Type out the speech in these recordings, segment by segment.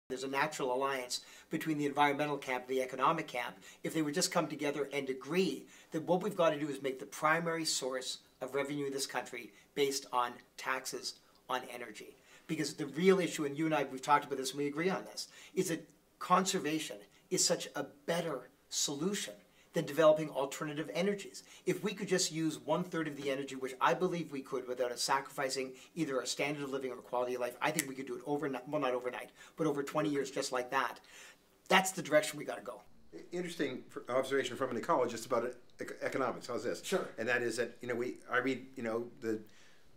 There's a natural alliance between the environmental camp and the economic camp if they would just come together and agree that what we've got to do is make the primary source of revenue in this country based on taxes on energy. Because the real issue, and you and I, we've talked about this and we agree on this, is that conservation is such a better solution than developing alternative energies. If we could just use 1/3 of the energy, which I believe we could without sacrificing either our standard of living or quality of life, I think we could do it overnight, well not overnight, but over 20 years just like that. That's the direction we got to go. Interesting observation from an ecologist about economics. How's this? Sure. And that is that, I read, the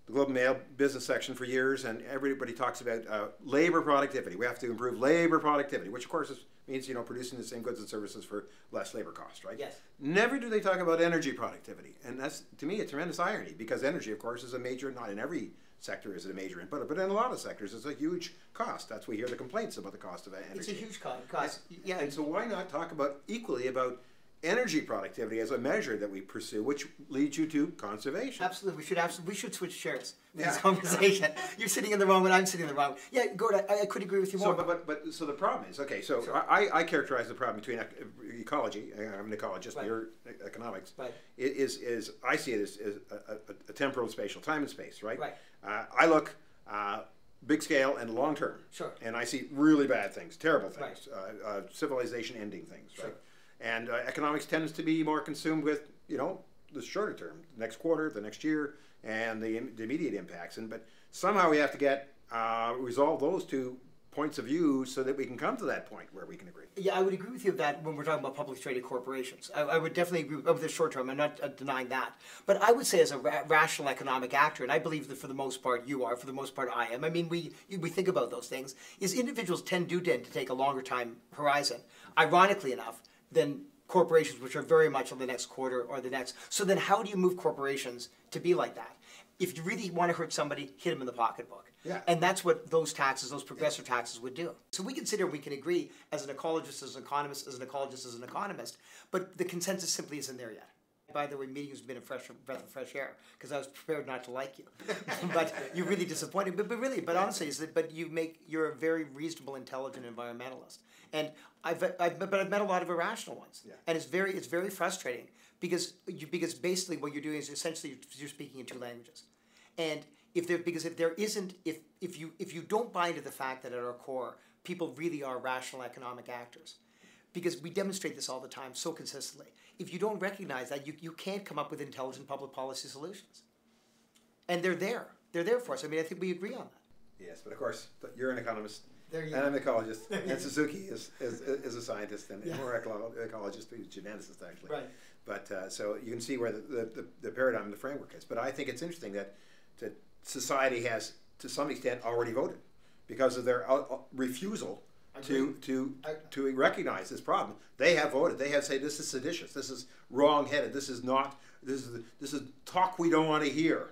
Globe and Mail business section for years, and everybody talks about labor productivity. We have to improve labor productivity, which of course means producing the same goods and services for less labor cost, right? Yes. Never do they talk about energy productivity, and that's to me a tremendous irony, because energy, of course, is a major, not in every sector is it a major input, but in a lot of sectors it's a huge cost. That's we hear the complaints about the cost of energy. It's a huge cost. Yeah, and so why not talk equally about energy productivity as a measure that we pursue, which leads you to conservation? Absolutely, we should switch chairs in this conversation. You're sitting in the wrong one, I'm sitting in the wrong. Yeah, Gord, I could agree with you more. So the problem is, okay, so sure. I characterize the problem between ecology, I'm an ecologist, right. You're economics, right. is I see it as a temporal and spatial, time and space, right? Right. I look big scale and long term, sure. And I see really bad things, terrible things, right. Civilization ending things, sure. Right? And economics tends to be more consumed with, the shorter term, the next quarter, the next year, and the immediate impacts. But somehow we have to resolve those two points of view so that we can come to that point where we can agree. Yeah, I would agree with you that when we're talking about publicly traded corporations. I would definitely agree with the short term. I'm not denying that. But I would say as a rational economic actor, and I believe that for the most part you are, for the most part I am. I mean, we think about those things, is individuals tend to take a longer time horizon. Ironically enough, than corporations, which are very much on the next quarter or the next. So then how do you move corporations to be like that? If you really want to hurt somebody, hit them in the pocketbook. Yeah. And that's what those taxes, those progressive taxes would do. So we consider, we can agree as an ecologist, as an economist, as an ecologist, as an economist, but the consensus simply isn't there yet. By the way, meeting has been a breath of fresh air, because I was prepared not to like you. But you're really disappointed. But honestly, you're a very reasonable, intelligent environmentalist. And I've met a lot of irrational ones. Yeah. And it's very frustrating because basically what you're doing is essentially you're speaking in two languages. And if you don't buy into the fact that at our core people really are rational economic actors, because we demonstrate this all the time so consistently. If you don't recognize that, you can't come up with intelligent public policy solutions. And they're there. They're there for us. I mean, I think we agree on that. Yes, but of course, you're an economist, and go. I'm an ecologist, and Suzuki is a scientist, and more ecologist, he's a geneticist, actually. Right. But so you can see where the paradigm and the framework is. But I think it's interesting that society has, to some extent, already voted because of their refusal to recognize this problem. They have voted. They have said this is seditious. This is wrong-headed. This is talk we don't want to hear.